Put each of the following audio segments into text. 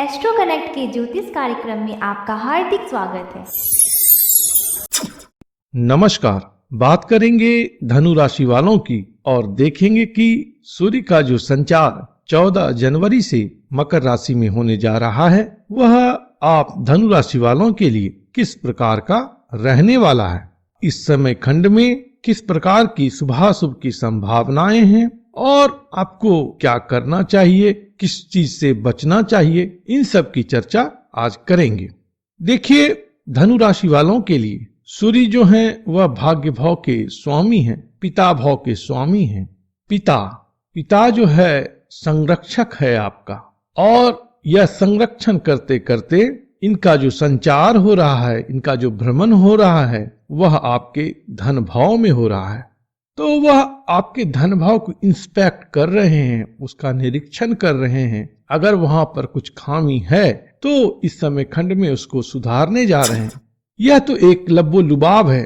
Astro connect के ज्योतिष कार्यक्रम में आपका हार्दिक स्वागत है। नमस्कार। बात करेंगे धनु राशि वालों की और देखेंगे कि सूर्य का जो संचार 14 जनवरी से मकर राशि में होने जा रहा है वह आप धनु राशि वालों के लिए किस प्रकार का रहने वाला है। इस समय खंड में किस प्रकार की शुभाशुभ की संभावनाएं हैं और आपको क्या करना चाहिए, किस चीज से बचना चाहिए, इन सब की चर्चा आज करेंगे। देखिए, धनु राशि वालों के लिए सूर्य जो है वह भाग्य भाव के स्वामी हैं, पिता भाव के स्वामी हैं। पिता जो है संरक्षक है आपका, और यह संरक्षण करते करते इनका जो संचार हो रहा है, इनका जो भ्रमण हो रहा है वह आपके धन भाव में हो रहा है। तो वह आपके धन भाव को इंस्पेक्ट कर रहे हैं, उसका निरीक्षण कर रहे हैं। अगर वहां पर कुछ खामी है तो इस समय खंड में उसको सुधारने जा रहे हैं। यह तो एक लब्बो लुबाब है।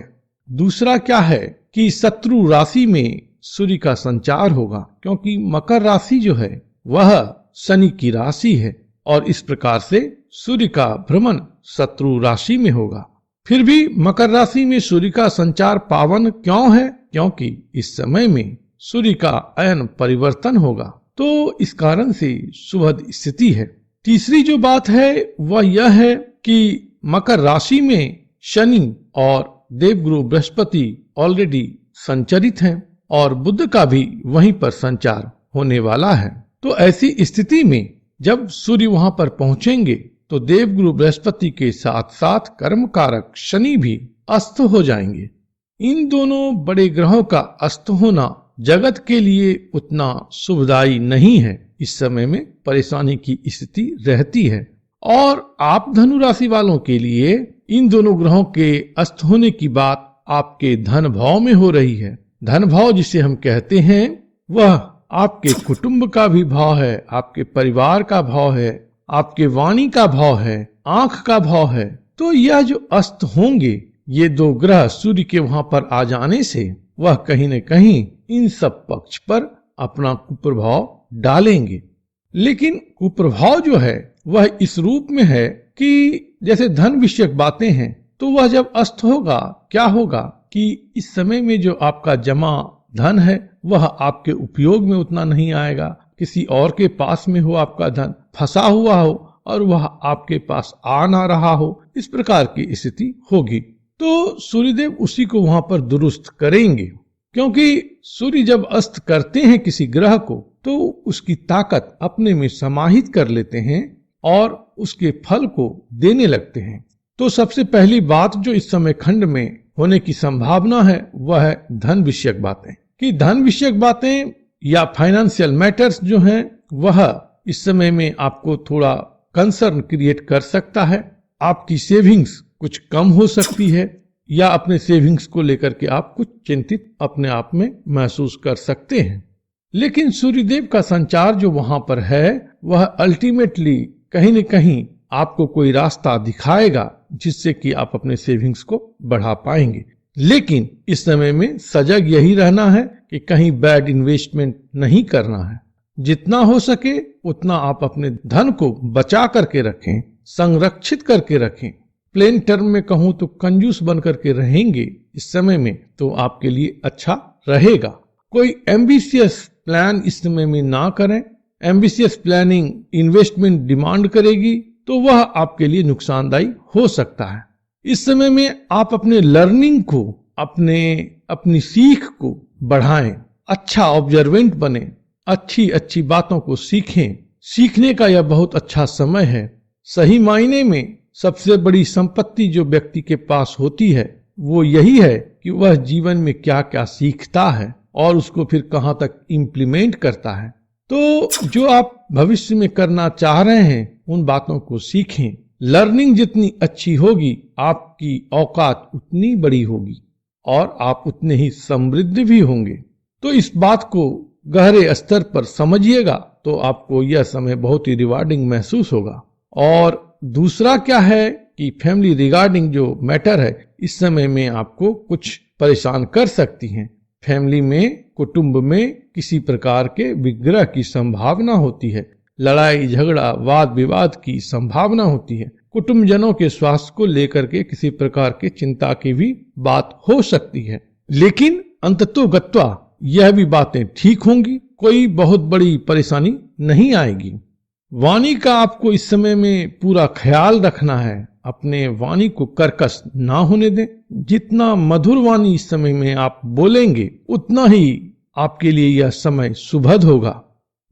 दूसरा क्या है कि शत्रु राशि में सूर्य का संचार होगा, क्योंकि मकर राशि जो है वह शनि की राशि है और इस प्रकार से सूर्य का भ्रमण शत्रु राशि में होगा। फिर भी मकर राशि में सूर्य का संचार पावन क्यों है? क्योंकि इस समय में सूर्य का अयन परिवर्तन होगा, तो इस कारण से शुभ स्थिति है। तीसरी जो बात है वह यह है कि मकर राशि में शनि और देवगुरु बृहस्पति ऑलरेडी संचरित हैं और बुध का भी वहीं पर संचार होने वाला है। तो ऐसी स्थिति में जब सूर्य वहां पर पहुंचेंगे तो देवगुरु बृहस्पति के साथ साथ कर्म कारक शनि भी अस्त हो जाएंगे। इन दोनों बड़े ग्रहों का अस्त होना जगत के लिए उतना शुभदायी नहीं है। इस समय में परेशानी की स्थिति रहती है और आप धनु राशि वालों के लिए इन दोनों ग्रहों के अस्त होने की बात आपके धन भाव में हो रही है। धन भाव जिसे हम कहते हैं वह आपके कुटुंब का भी भाव है, आपके परिवार का भाव है, आपके वाणी का भाव है, आंख का भाव है। तो यह जो अस्त होंगे, ये दो ग्रह सूर्य के वहां पर आ जाने से वह कहीं न कहीं इन सब पक्ष पर अपना कुप्रभाव डालेंगे। लेकिन कुप्रभाव जो है वह इस रूप में है कि जैसे धन विषयक बातें हैं, तो वह जब अस्त होगा क्या होगा कि इस समय में जो आपका जमा धन है वह आपके उपयोग में उतना नहीं आएगा। किसी और के पास में हो आपका धन, फंसा हुआ हो और वह आपके पास आ ना रहा हो, इस प्रकार की स्थिति होगी। तो सूर्यदेव उसी को वहां पर दुरुस्त करेंगे, क्योंकि सूर्य जब अस्त करते हैं किसी ग्रह को तो उसकी ताकत अपने में समाहित कर लेते हैं और उसके फल को देने लगते हैं। तो सबसे पहली बात जो इस समय खंड में होने की संभावना है वह है धन विषयक बातें। कि धन विषयक बातें या फाइनेंशियल मैटर्स जो हैं वह इस समय में आपको थोड़ा कंसर्न क्रिएट कर सकता है। आपकी सेविंग्स कुछ कम हो सकती है या अपने सेविंग्स को लेकर के आप कुछ चिंतित अपने आप में महसूस कर सकते हैं। लेकिन सूर्यदेव का संचार जो वहां पर है वह अल्टीमेटली कहीं न कहीं आपको कोई रास्ता दिखाएगा जिससे कि आप अपने सेविंग्स को बढ़ा पाएंगे। लेकिन इस समय में सजग यही रहना है कि कहीं बैड इन्वेस्टमेंट नहीं करना है। जितना हो सके उतना आप अपने धन को बचा करके रखें, संरक्षित करके रखें। प्लेन टर्म में कहूं तो कंजूस बन करके रहेंगे इस समय में तो आपके लिए अच्छा रहेगा। कोई एम्बिशियस प्लान इस समय में ना करें। एम्बिशियस प्लानिंग इन्वेस्टमेंट डिमांड करेगी तो वह आपके लिए नुकसानदायी हो सकता है। इस समय में आप अपने लर्निंग को, अपनी सीख को बढ़ाएं, अच्छा ऑब्जर्वेंट बने, अच्छी बातों को सीखें। सीखने का यह बहुत अच्छा समय है। सही मायने में सबसे बड़ी संपत्ति जो व्यक्ति के पास होती है वो यही है कि वह जीवन में क्या क्या सीखता है और उसको फिर कहां तक इम्प्लीमेंट करता है। तो जो आप भविष्य में करना चाह रहे हैं उन बातों को सीखें। लर्निंग जितनी अच्छी होगी आपकी औकात उतनी बड़ी होगी और आप उतने ही समृद्ध भी होंगे। तो इस बात को गहरे स्तर पर समझिएगा तो आपको यह समय बहुत ही रिवार्डिंग महसूस होगा। और दूसरा क्या है कि फैमिली रिगार्डिंग जो मैटर है इस समय में आपको कुछ परेशान कर सकती हैं। फैमिली में, कुटुंब में किसी प्रकार के विग्रह की संभावना होती है। लड़ाई झगड़ा वाद विवाद की संभावना होती है। कुटुंबजनों के स्वास्थ्य को लेकर के किसी प्रकार की चिंता की भी बात हो सकती है, लेकिन अंततोगत्वा यह भी बातें ठीक होंगी, कोई बहुत बड़ी परेशानी नहीं आएगी। वाणी का आपको इस समय में पूरा ख्याल रखना है, अपने वाणी को कर्कश ना होने दें। जितना मधुर वाणी इस समय में आप बोलेंगे उतना ही आपके लिए यह समय सुभद होगा।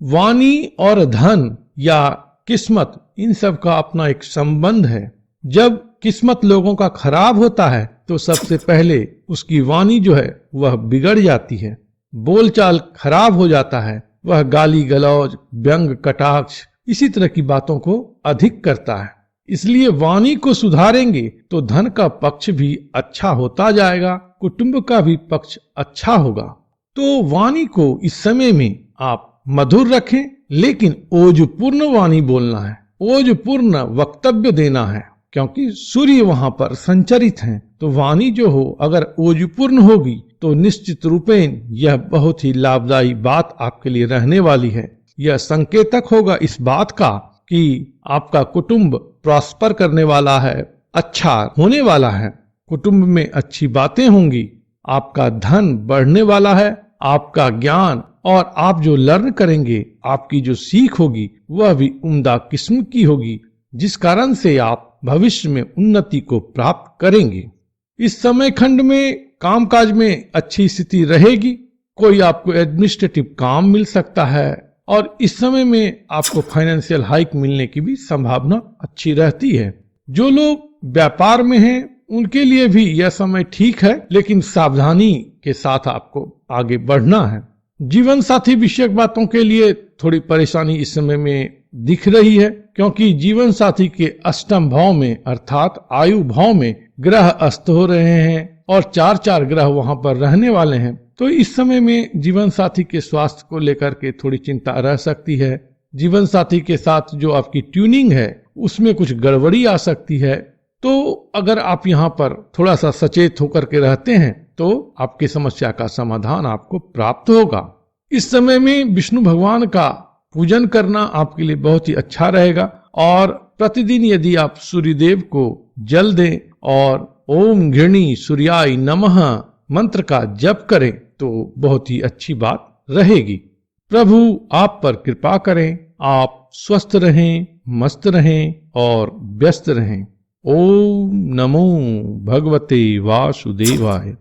वाणी और धन या किस्मत, इन सब का अपना एक संबंध है। जब किस्मत लोगों का खराब होता है तो सबसे पहले उसकी वाणी जो है वह बिगड़ जाती है, बोलचाल खराब हो जाता है, वह गाली गलौज व्यंग कटाक्ष इसी तरह की बातों को अधिक करता है। इसलिए वाणी को सुधारेंगे तो धन का पक्ष भी अच्छा होता जाएगा, कुटुंब का भी पक्ष अच्छा होगा। तो वाणी को इस समय में आप मधुर रखें, लेकिन ओजपूर्ण वाणी बोलना है, ओजपूर्ण वक्तव्य देना है, क्योंकि सूर्य वहां पर संचरित हैं। तो वाणी जो हो अगर ओजपूर्ण होगी तो निश्चित रूपेण यह बहुत ही लाभदायी बात आपके लिए रहने वाली है। यह संकेतक होगा इस बात का कि आपका कुटुंब प्रॉस्पर करने वाला है, अच्छा होने वाला है, कुटुंब में अच्छी बातें होंगी, आपका धन बढ़ने वाला है, आपका ज्ञान और आप जो लर्न करेंगे, आपकी जो सीख होगी वह भी उम्दा किस्म की होगी, जिस कारण से आप भविष्य में उन्नति को प्राप्त करेंगे। इस समय खंड में कामकाज में अच्छी स्थिति रहेगी, कोई आपको एडमिनिस्ट्रेटिव काम मिल सकता है और इस समय में आपको फाइनेंशियल हाइक मिलने की भी संभावना अच्छी रहती है। जो लोग व्यापार में हैं उनके लिए भी यह समय ठीक है, लेकिन सावधानी के साथ आपको आगे बढ़ना है। जीवन साथी विषयक बातों के लिए थोड़ी परेशानी इस समय में दिख रही है, क्योंकि जीवन साथी के अष्टम भाव में अर्थात आयु भाव में ग्रह अस्त हो रहे हैं और 4 ग्रह वहां पर रहने वाले हैं। तो इस समय में जीवन साथी के स्वास्थ्य को लेकर के थोड़ी चिंता रह सकती है। जीवन साथी के साथ जो आपकी ट्यूनिंग है उसमें कुछ गड़बड़ी आ सकती है। तो अगर आप यहाँ पर थोड़ा सा सचेत होकर के रहते हैं तो आपकी समस्या का समाधान आपको प्राप्त होगा। इस समय में विष्णु भगवान का पूजन करना आपके लिए बहुत ही अच्छा रहेगा और प्रतिदिन यदि आप सूर्यदेव को जल दें और ओम घृणी सूर्याय नमः मंत्र का जप करें तो बहुत ही अच्छी बात रहेगी। प्रभु आप पर कृपा करें, आप स्वस्थ रहें, मस्त रहें और व्यस्त रहें। ओम नमो भगवते वासुदेवाय।